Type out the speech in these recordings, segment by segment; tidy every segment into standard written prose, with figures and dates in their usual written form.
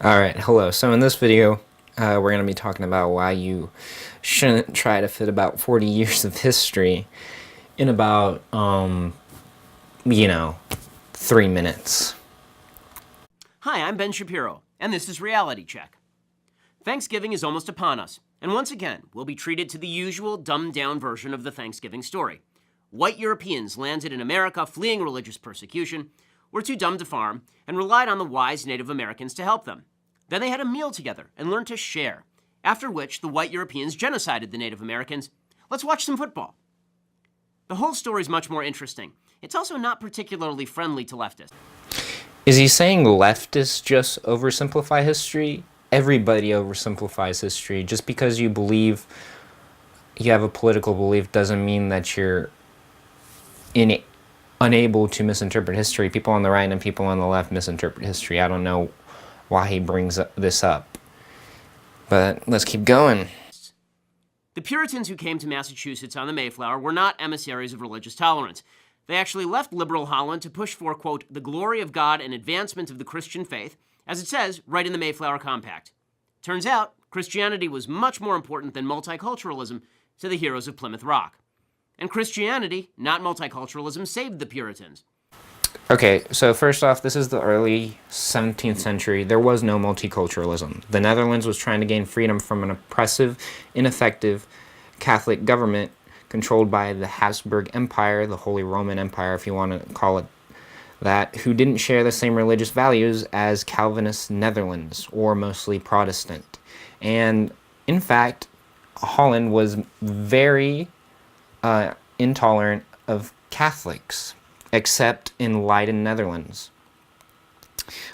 Alright, hello. So in this video, we're going to be talking about why you shouldn't try to fit about 40 years of history in about, 3 minutes. Hi, I'm Ben Shapiro, and this is Reality Check. Thanksgiving is almost upon us, and once again, we'll be treated to the usual dumbed-down version of the Thanksgiving story. White Europeans landed in America fleeing religious persecution, were too dumb to farm, and relied on the wise Native Americans to help them. Then they had a meal together and learned to share, after which the white Europeans genocided the Native Americans. Let's watch some football. The whole story is much more interesting. It's also not particularly friendly to leftists. Is he saying leftists just oversimplify history? Everybody oversimplifies history. Just because you believe you have a political belief doesn't mean that you're unable to misinterpret history. People on the right and people on the left misinterpret history. I don't know why he brings this up, but let's keep going. The Puritans who came to Massachusetts on the Mayflower were not emissaries of religious tolerance. They actually left liberal Holland to push for, quote, the glory of God and advancement of the Christian faith, as it says right in the Mayflower Compact. Turns out, Christianity was much more important than multiculturalism to the heroes of Plymouth Rock. And Christianity, not multiculturalism, saved the Puritans. Okay, so first off, this is the early 17th century. There was no multiculturalism. The Netherlands was trying to gain freedom from an oppressive, ineffective Catholic government controlled by the Habsburg Empire, the Holy Roman Empire, if you want to call it that, who didn't share the same religious values as Calvinist Netherlands, or mostly Protestant. And in fact, Holland was very intolerant of Catholics, except in Leiden, Netherlands,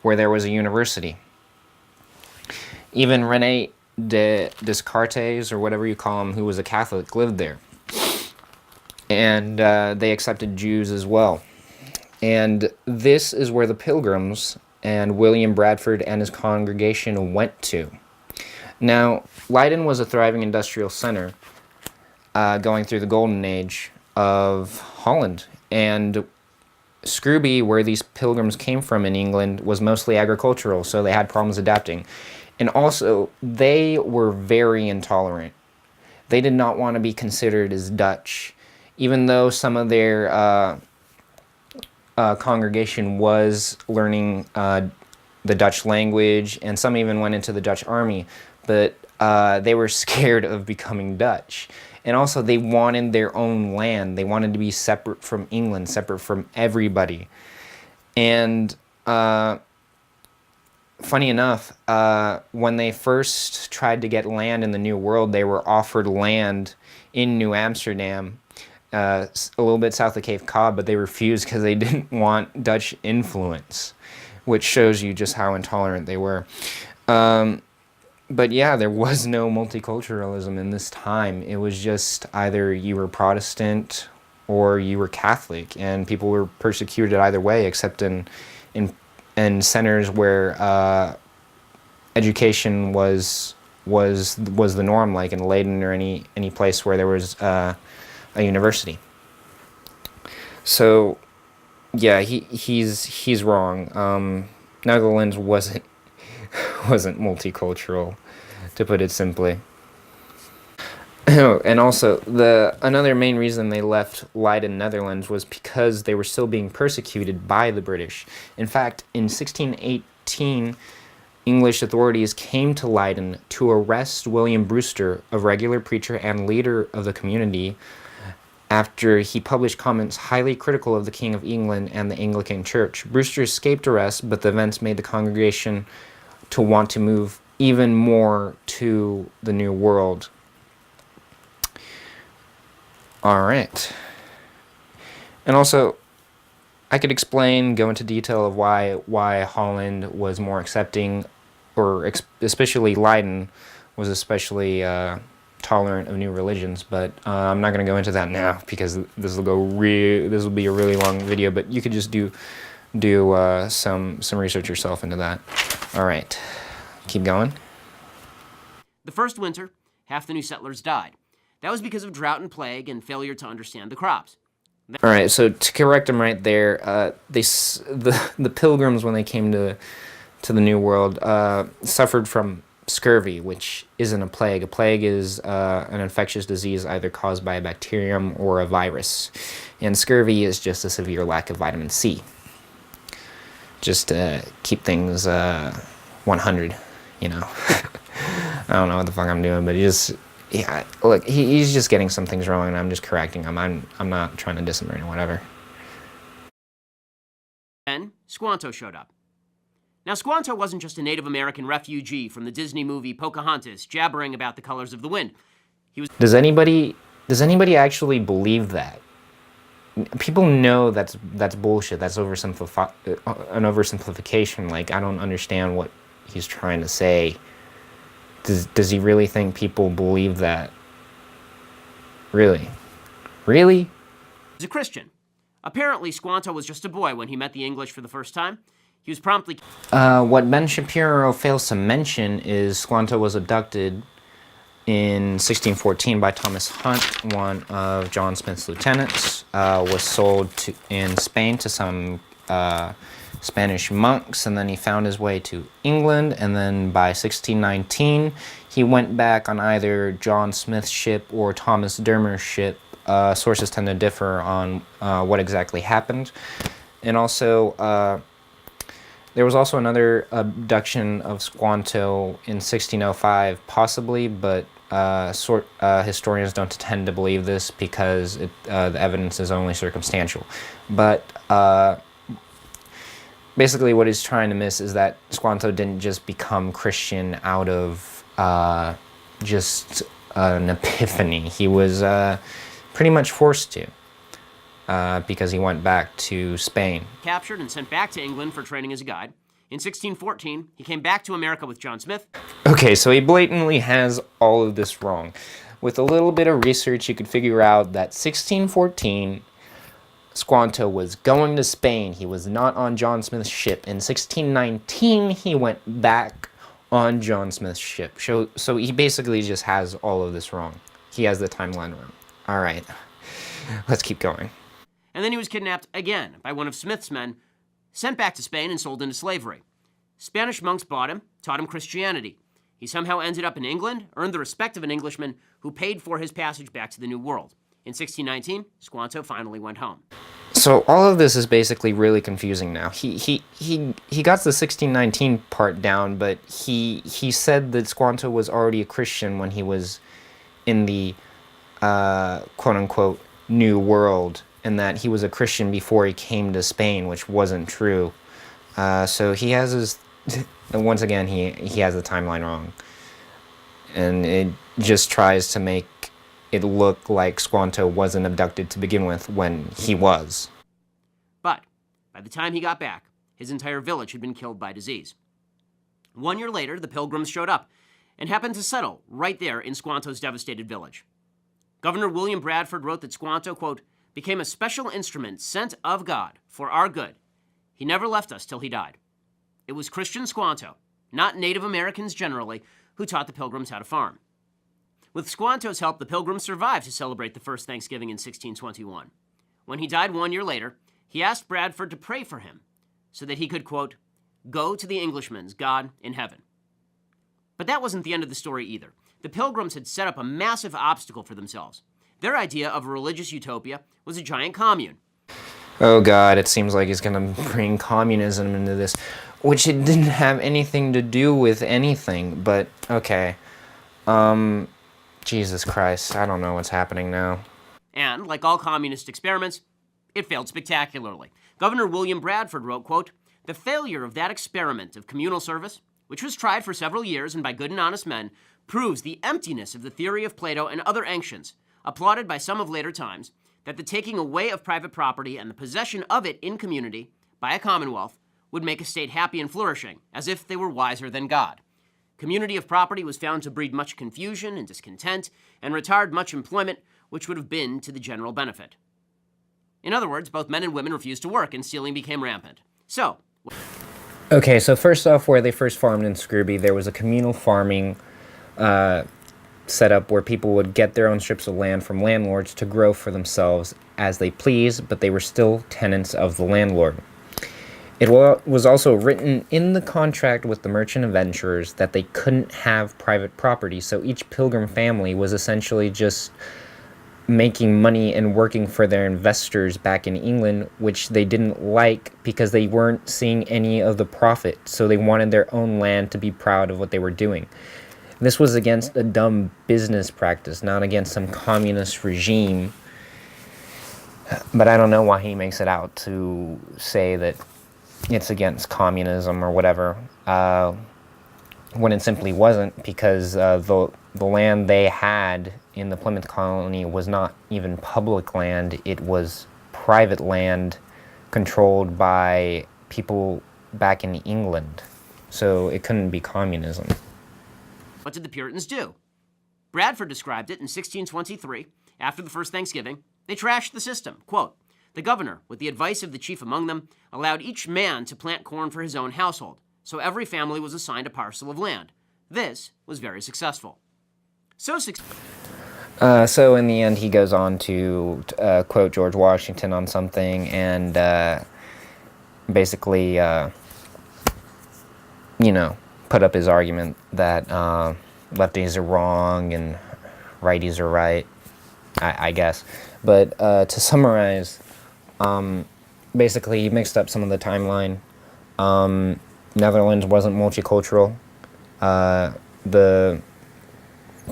where there was a university. Even René Descartes, or whatever you call him, who was a Catholic, lived there. And they accepted Jews as well. And this is where the Pilgrims and William Bradford and his congregation went to. Now, Leiden was a thriving industrial center going through the golden age of Holland. And Scrooby, where these pilgrims came from in England, was mostly agricultural, so they had problems adapting. And also, they were very intolerant. They did not want to be considered as Dutch, even though some of their congregation was learning the Dutch language, and some even went into the Dutch army, but they were scared of becoming Dutch. And also, they wanted their own land. They wanted to be separate from England, separate from everybody. And funny enough, when they first tried to get land in the New World, they were offered land in New Amsterdam, a little bit south of Cape Cod, but they refused because they didn't want Dutch influence, which shows you just how intolerant they were. But yeah, there was no multiculturalism in this time. It was just either you were Protestant or you were Catholic, and people were persecuted either way, except in centers where education was the norm, like in Leiden or any place where there was a university. So yeah, he's wrong. Netherlands wasn't multicultural, to put it simply. And also, another main reason they left Leiden, Netherlands, was because they were still being persecuted by the British. In fact, in 1618, English authorities came to Leiden to arrest William Brewster, a regular preacher and leader of the community, after he published comments highly critical of the King of England and the Anglican Church. Brewster escaped arrest, but the events made the congregation to want to move even more to the New World. All right. And also, I could go into detail of why Holland was more accepting, or especially Leiden was especially tolerant of new religions, but I'm not going to go into that now because this will be a really long video. But you could just do some research yourself into that. All right, keep going. The first winter, half the new settlers died. That was because of drought and plague and failure to understand the crops. All right, so to correct them right there, the Pilgrims, when they came to to the New World suffered from scurvy, which isn't a plague. A plague is an infectious disease either caused by a bacterium or a virus. And scurvy is just a severe lack of vitamin C. Just to keep things 100, you know. I don't know what the fuck I'm doing, but he's just getting some things wrong, and I'm just correcting him. I'm not trying to diss him or whatever. Then Squanto showed up. Now, Squanto wasn't just a Native American refugee from the Disney movie Pocahontas jabbering about the colors of the wind. He was. Does anybody actually believe that? People know that's bullshit. That's an oversimplification. Like, I don't understand what he's trying to say. Does he really think people believe that? Really? He was a Christian. Apparently, Squanto was just a boy when he met the English for the first time. He was promptly... What Ben Shapiro fails to mention is Squanto was abducted in 1614 by Thomas Hunt, one of John Smith's lieutenants, was sold in Spain to some Spanish monks, and then he found his way to England, and then by 1619 he went back on either John Smith's ship or Thomas Dermer's ship. Sources tend to differ on what exactly happened. And also, there was also another abduction of Squanto in 1605, possibly, but historians don't tend to believe this because the evidence is only circumstantial. But basically what he's trying to miss is that Squanto didn't just become Christian out of just an epiphany. He was pretty much forced to, because he went back to Spain. Captured and sent back to England for training as a guide. In 1614, he came back to America with John Smith. Okay, so he blatantly has all of this wrong. With a little bit of research, you could figure out that 1614, Squanto was going to Spain. He was not on John Smith's ship. In 1619, he went back on John Smith's ship. So he basically just has all of this wrong. He has the timeline wrong. All right, let's keep going. And then he was kidnapped again by one of Smith's men, sent back to Spain and sold into slavery. Spanish monks bought him, taught him Christianity. He somehow ended up in England, earned the respect of an Englishman who paid for his passage back to the New World. In 1619, Squanto finally went home. So all of this is basically really confusing now. He got the 1619 part down, but he said that Squanto was already a Christian when he was in the quote-unquote New World, and that he was a Christian before he came to Spain, which wasn't true. So he has his... Once again, he has the timeline wrong. And it just tries to make it look like Squanto wasn't abducted to begin with when he was. But by the time he got back, his entire village had been killed by disease. 1 year later, the Pilgrims showed up and happened to settle right there in Squanto's devastated village. Governor William Bradford wrote that Squanto, quote, became a special instrument sent of God for our good. He never left us till he died. It was Christian Squanto, not Native Americans generally, who taught the Pilgrims how to farm. With Squanto's help, the Pilgrims survived to celebrate the first Thanksgiving in 1621. When he died 1 year later, he asked Bradford to pray for him so that he could, quote, go to the Englishman's God in heaven. But that wasn't the end of the story either. The Pilgrims had set up a massive obstacle for themselves. Their idea of a religious utopia was a giant commune. Oh God, it seems like he's gonna bring communism into this, which it didn't have anything to do with anything, but okay. Jesus Christ, I don't know what's happening now. And, like all communist experiments, it failed spectacularly. Governor William Bradford wrote, quote, the failure of that experiment of communal service, which was tried for several years and by good and honest men, proves the emptiness of the theory of Plato and other ancients, applauded by some of later times, that the taking away of private property and the possession of it in community by a commonwealth would make a state happy and flourishing, as if they were wiser than God. Community of property was found to breed much confusion and discontent and retard much employment, which would have been to the general benefit. In other words, both men and women refused to work, and stealing became rampant. So... Okay, so first off, where they first farmed in Scrooby, there was a communal farming setup where people would get their own strips of land from landlords to grow for themselves as they please, but they were still tenants of the landlord. It was also written in the contract with the merchant adventurers that they couldn't have private property, so each pilgrim family was essentially just making money and working for their investors back in England, which they didn't like because they weren't seeing any of the profit, so they wanted their own land to be proud of what they were doing. This was against a dumb business practice, not against some communist regime. But I don't know why he makes it out to say that it's against communism or whatever, when it simply wasn't, because the land they had in the Plymouth colony was not even public land. It was private land controlled by people back in England. So it couldn't be communism. What did the Puritans do? Bradford described it in 1623, after the first Thanksgiving. They trashed the system. Quote, "The governor, with the advice of the chief among them, allowed each man to plant corn for his own household, so every family was assigned a parcel of land. This was very successful." So in the end, he goes on to quote George Washington on something, and basically, put up his argument that lefties are wrong and righties are right, I guess. But to summarize, basically he mixed up some of the timeline. Netherlands wasn't multicultural. The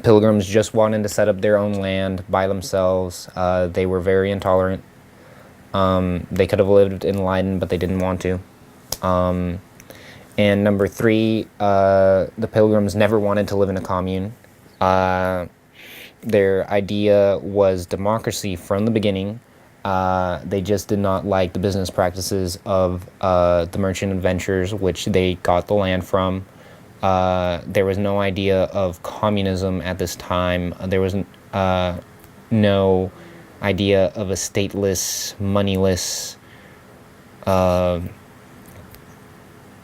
Pilgrims just wanted to set up their own land by themselves. They were very intolerant. They could have lived in Leiden, but they didn't want to. And number 3, the Pilgrims never wanted to live in a commune. Their idea was democracy from the beginning. They just did not like the business practices of the merchant adventurers, which they got the land from. There was no idea of communism at this time. There was no idea of a stateless, moneyless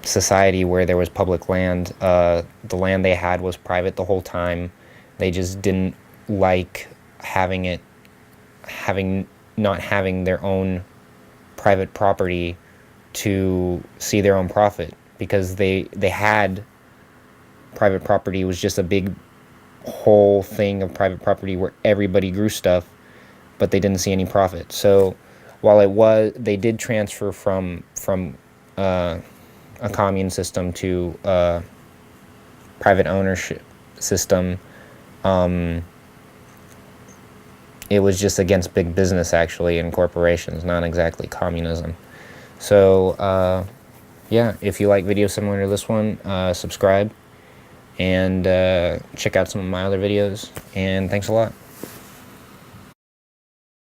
society where there was public land. The land they had was private the whole time. They just didn't like not having their own private property to see their own profit, because they had private property. It was just a big whole thing of private property where everybody grew stuff, but they didn't see any profit. So while they did transfer from a commune system to a private ownership system, it was just against big business, actually, and corporations, not exactly communism. So yeah, if you like videos similar to this one, subscribe and check out some of my other videos, and thanks a lot.